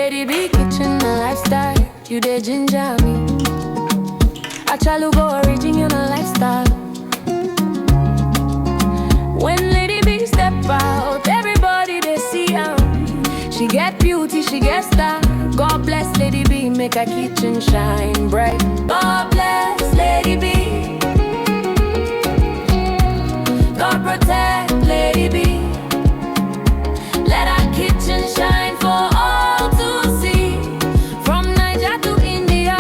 Lady B kitchen a lifestyle, you dey ginger me. Achalugo original lifestyle. When Lady B step out, everybody they see her. She get beauty, she get style. God bless Lady B, make her kitchen shine bright. God bless Lady B. God protect Lady B. Let her kitchen shine for all to see. From Niger to India,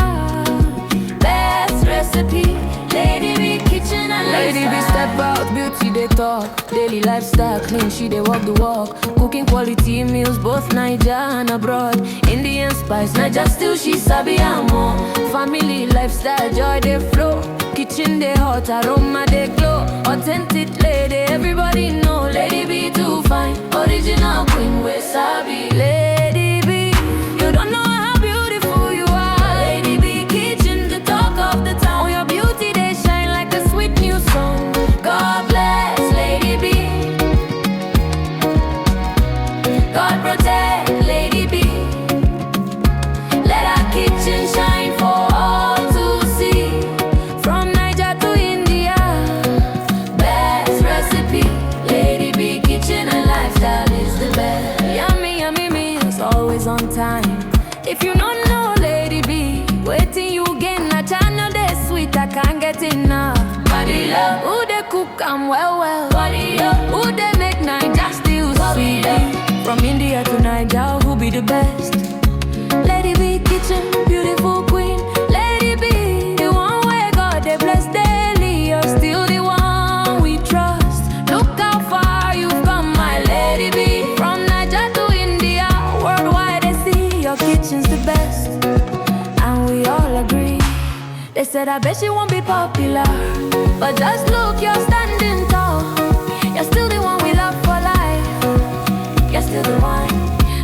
best recipe. Lady B kitchen and Lady B step out, beauty they talk. Daily lifestyle clean, she they walk the walk. Cooking quality meals, both Niger and abroad. Indian spice, Niger still she sabi more. Family lifestyle, joy they flow. Kitchen they hot, aroma they glow. Authentic lady, everybody know. Lady B too fine, original queen we sabi. Lady B, you don't know how beautiful you are. Lady B kitchen, the talk of the town. Your beauty they shine like a sweet new song. God bless Lady B. God protect Lady B. Let our kitchen shine for all to see. From Niger to India, best recipe. Lady B kitchen and lifestyle is the best. Yummy, yummy meals, always on time. If you don't know Lady B, waiting you gain a channel they sweet, I can't get enough. Body love, who they cook am well. Body up, who they make Niger still sweet. From India to Niger, who be the best? Lady B kitchen, beautiful queen. Lady B, the one where God they bless daily. You're still the one we trust. Look how far you've come, my Lady B. From Niger to India, worldwide they see your kitchen's the best. And we all agree. They said I bet she won't be popular, but just look, you're standing tall. You're still the one we love for life. You're still the one,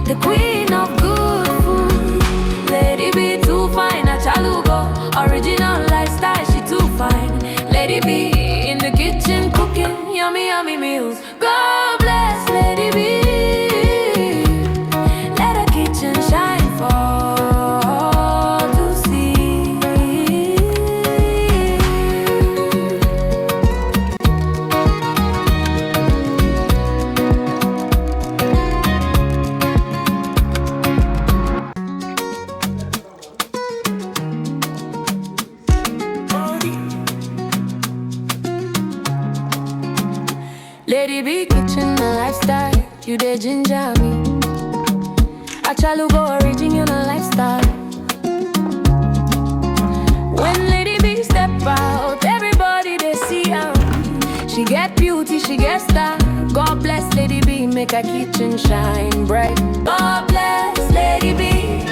the queen of good food. Lady B too fine, Achalugo original lifestyle, she too fine. Lady B in the kitchen cooking yummy, yummy meals. God bless Lady B. Let her kitchen shine for all to see. Lady B kitchen a lifestyle, you dey ginger me. Achalugo original lifestyle. When Lady B step out, everybody they see her. She get beauty, she get style. God bless Lady B, make her kitchen shine bright. God bless Lady B.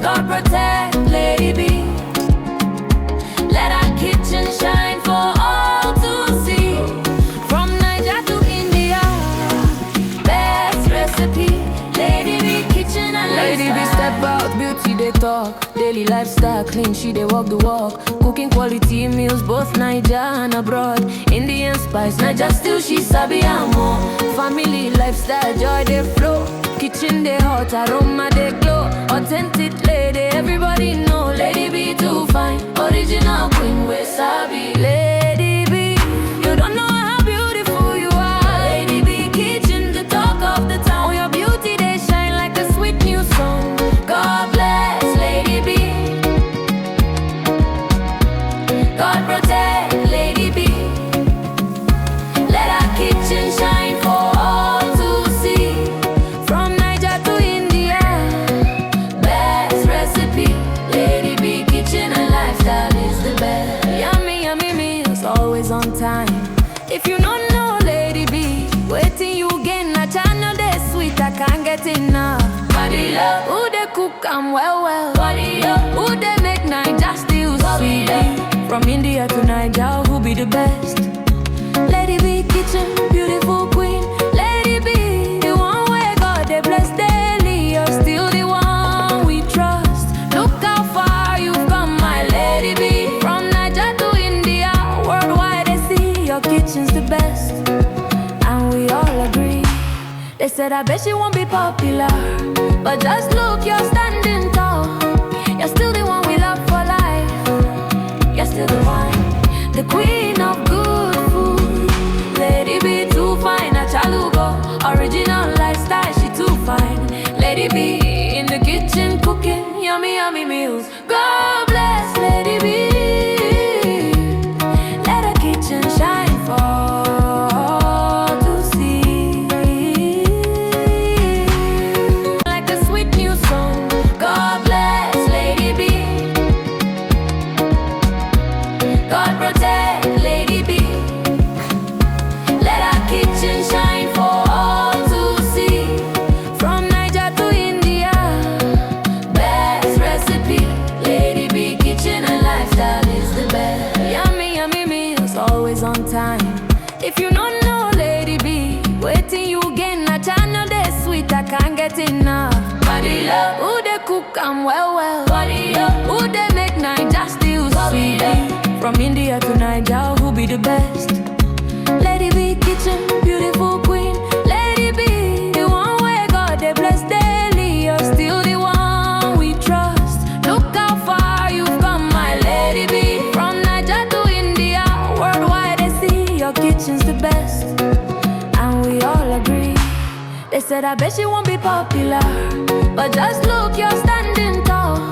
God protect Lady B. Let our kitchen shine for all to see. From Niger to India, best recipe. Lady B kitchen and Lady B step out, beauty they talk. Daily lifestyle clean, she they walk the walk. Cooking quality meals, both Niger and abroad. Indian spice, Niger still she sabi more. Family lifestyle, joy they flow. Kitchen they hot, aroma they glow. Authentic lady, everybody know. Lady B too fine, original queen we sabi. Lady B, you don't know how beautiful you are. Lady B kitchen, the talk of the town. Your beauty they shine like a sweet new song. God bless Lady B. God protect Lady B. Let our kitchen shine for all to see. From Niger to India, best recipe. Lady B kitchen and lifestyle is the best. Yummy, yummy meals, always on time. If you don't know Lady B, waiting you gain a channel they sweet, I can't get enough. Body love, who they cook am well. Body up, who they make Niger still sweet. From India to Niger, who be the best? Lady B kitchen, beautiful queen. Lady B, the one where God they bless daily. You're still the one we trust. Look how far you've come, my Lady B. From Niger to India, worldwide they see your kitchen's the best. And we all agree. They said I bet she won't be popular, but just look, you're standing tall. You're still the one we love for life. You're still the one, the queen of good food. Lady B too fine, a chalugo. Original lifestyle, she too fine. Lady B in the kitchen cooking yummy, yummy meals. God bless Lady B. Let her kitchen shine for all to see. Like a sweet new song. God bless Lady B. God protect Lady B. Let her kitchen shine for all to see. From Niger to India, best recipe. Lady B kitchen and lifestyle is the best. Yummy, yummy meals, always on time. If you don't know Lady B, waiting you gain a channel they sweet, I can't get enough. Body love, who they cook and well. Body love, who they make Niger still sweet. From India to Niger, who be the best? Lady B kitchen, beautiful queen. Lady B, the one where God they bless daily. You're still the one we trust. Look how far you've come, my Lady B. From Niger to India, worldwide they see your kitchen's the best, and we all agree. They said I bet she won't be popular, but just look, you're standing tall.